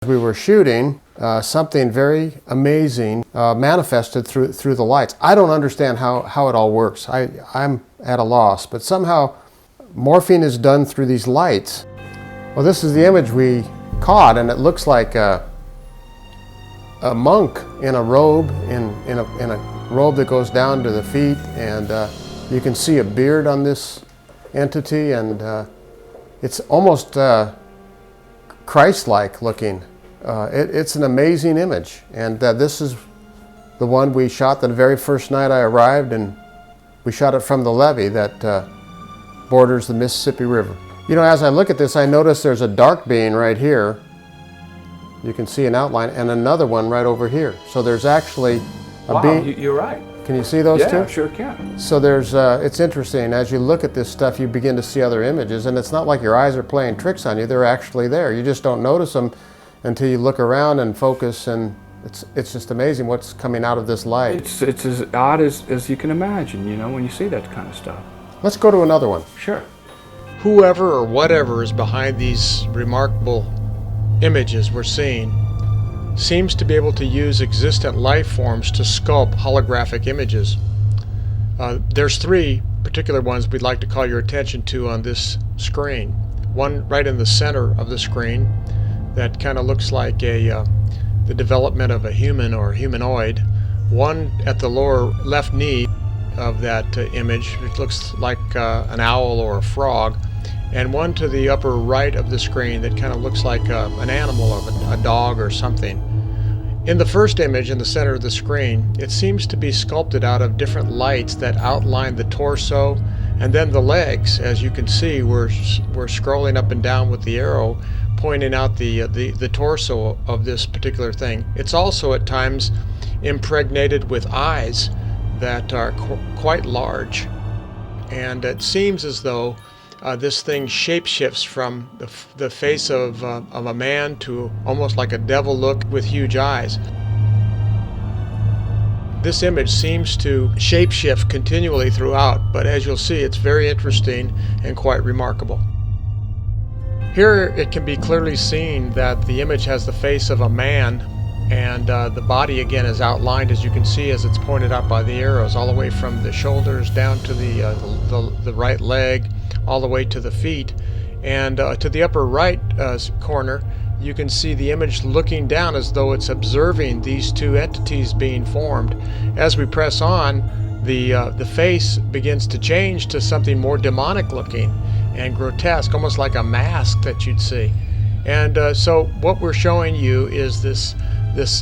We were shooting, something very amazing manifested through the lights. I don't understand how it all works. I'm at a loss, but somehow morphing is done through these lights. Well, this is the image we caught, and it looks like a monk in a robe, in a robe that goes down to the feet, and you can see a beard on this entity, and it's almost Christ-like looking. It's an amazing image, and this is the one we shot the very first night I arrived, and we shot it from the levee that borders the Mississippi River. You know, as I look at this, I notice there's a dark being right here. You can see an outline, and another one right over here. So there's actually a being. You're right. Can you see those two? Yeah, sure can. So there's, it's interesting, as you look at this stuff, you begin to see other images, and it's not like your eyes are playing tricks on you, they're actually there. You just don't notice them until you look around and focus, and it's just amazing what's coming out of this light. It's as odd as you can imagine, you know, when you see that kind of stuff. Let's go to another one. Sure. Whoever or whatever is behind these remarkable images we're seeing seems to be able to use existent life forms to sculpt holographic images. There's three particular ones we'd like to call your attention to on this screen. One right in the center of the screen that kind of looks like the development of a human or humanoid. One at the lower left knee of that image, it looks like an owl or a frog, and one to the upper right of the screen that kind of looks like an animal or a dog or something. In the first image in the center of the screen, it seems to be sculpted out of different lights that outline the torso and then the legs. As you can see, we're scrolling up and down with the arrow pointing out the torso of this particular thing. It's also at times impregnated with eyes that are quite large, and it seems as though this thing shapeshifts from the face of a man to almost like a devil look with huge eyes. This image seems to shapeshift continually throughout, but as you'll see, it's very interesting and quite remarkable. Here it can be clearly seen that the image has the face of a man, and the body again is outlined, as you can see, as it's pointed out by the arrows, all the way from the shoulders down to the right leg, all the way to the feet. And to the upper right corner, you can see the image looking down as though it's observing these two entities being formed. As we press on, the face begins to change to something more demonic looking and grotesque, almost like a mask that you'd see. And so what we're showing you is this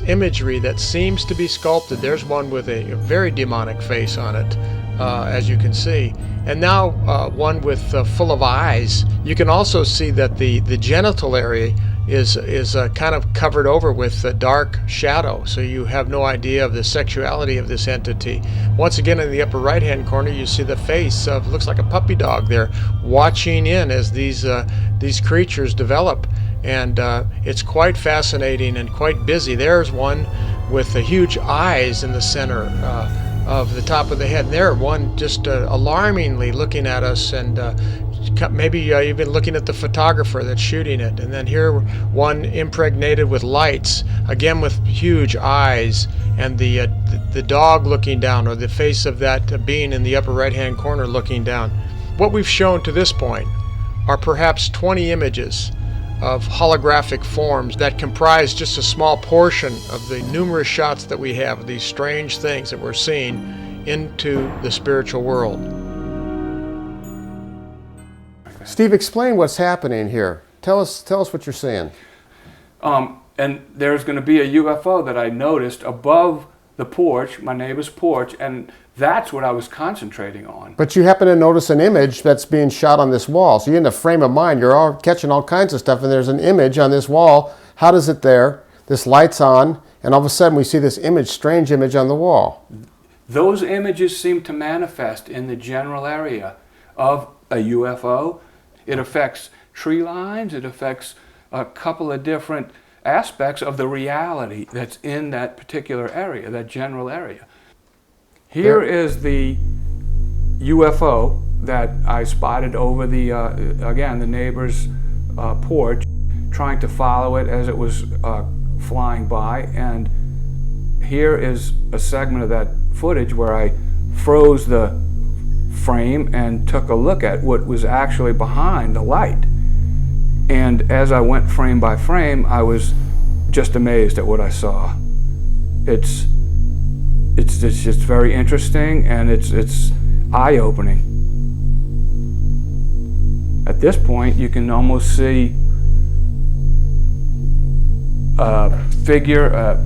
imagery that seems to be sculpted. There's one with a very demonic face on it, as you can see, and now one with full of eyes. You can also see that the genital area is kind of covered over with a dark shadow, so you have no idea of the sexuality of this entity. Once again, in the upper right hand corner, you see the face of, looks like a puppy dog there, watching in as these creatures develop. And it's quite fascinating and quite busy. There's one with the huge eyes in the center of the top of the head. And there, one just alarmingly looking at us, and maybe even looking at the photographer that's shooting it. And then here, one impregnated with lights, again with huge eyes, and the dog looking down, or the face of that being in the upper right-hand corner looking down. What we've shown to this point are perhaps 20 images of holographic forms that comprise just a small portion of the numerous shots that we have of these strange things that we're seeing into the spiritual world. Steve, explain what's happening here. Tell us what you're seeing. And there's going to be a UFO that I noticed above the porch, my neighbor's porch, and that's what I was concentrating on. But you happen to notice an image that's being shot on this wall. So you're in a frame of mind, you're all catching all kinds of stuff, and there's an image on this wall. How does it there? This light's on, and all of a sudden we see this image, strange image on the wall. Those images seem to manifest in the general area of a UFO. It affects tree lines, it affects a couple of different aspects of the reality that's in that particular area, that general area. Here is the UFO that I spotted over the, again, the neighbor's porch. trying to follow it as it was flying by, and here is a segment of that footage where I froze the frame and took a look at what was actually behind the light. And as I went frame by frame, I was just amazed at what I saw. It's just very interesting, and it's eye-opening. At this point, you can almost see a figure, a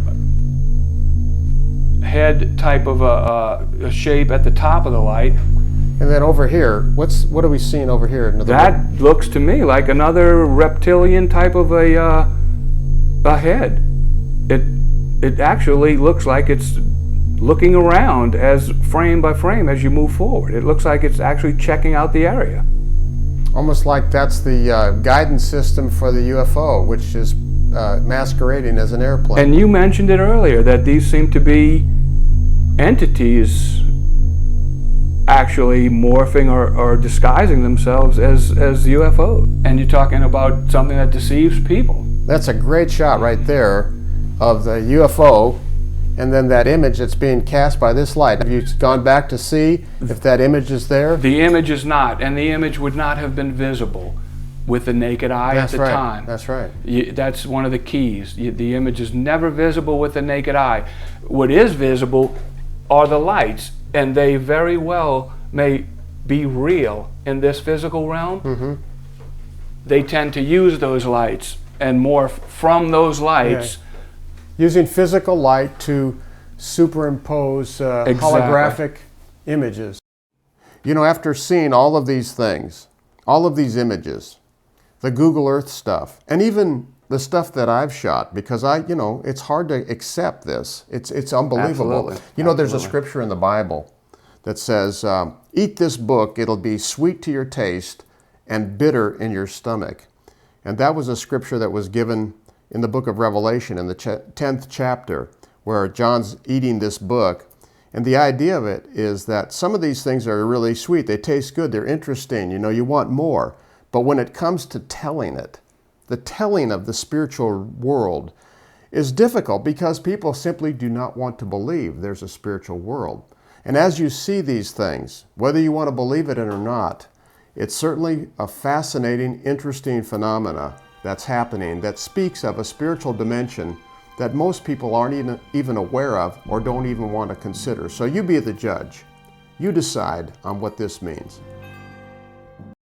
head type of a shape at the top of the light. And then over here, what are we seeing over here? That looks to me like another reptilian type of a head. It actually looks like it's looking around as frame by frame as you move forward. It looks like it's actually checking out the area. Almost like that's the guidance system for the UFO, which is masquerading as an airplane. And you mentioned it earlier, that these seem to be entities actually morphing or disguising themselves as UFOs. And you're talking about something that deceives people. That's a great shot right there of the UFO, and then that image that's being cast by this light. Have you gone back to see if that image is there? The image is not, and the image would not have been visible with the naked eye at the time. That's right. That's one of the keys. The image is never visible with the naked eye. What is visible are the lights, and they very well may be real in this physical realm. Mm-hmm. They tend to use those lights and morph from those lights. Yeah. Using physical light to superimpose holographic images. You know, after seeing all of these things, all of these images, the Google Earth stuff, and even the stuff that I've shot, because it's hard to accept this. It's unbelievable. Absolutely. You know, there's a scripture in the Bible that says, eat this book, it'll be sweet to your taste and bitter in your stomach. And that was a scripture that was given in the book of Revelation in the 10th chapter, where John's eating this book. And the idea of it is that some of these things are really sweet. They taste good. They're interesting. You know, you want more. But when it comes to telling it, the telling of the spiritual world is difficult because people simply do not want to believe there's a spiritual world. And as you see these things, whether you want to believe it or not, it's certainly a fascinating, interesting phenomena that's happening that speaks of a spiritual dimension that most people aren't even aware of or don't even want to consider. So you be the judge. You decide on what this means.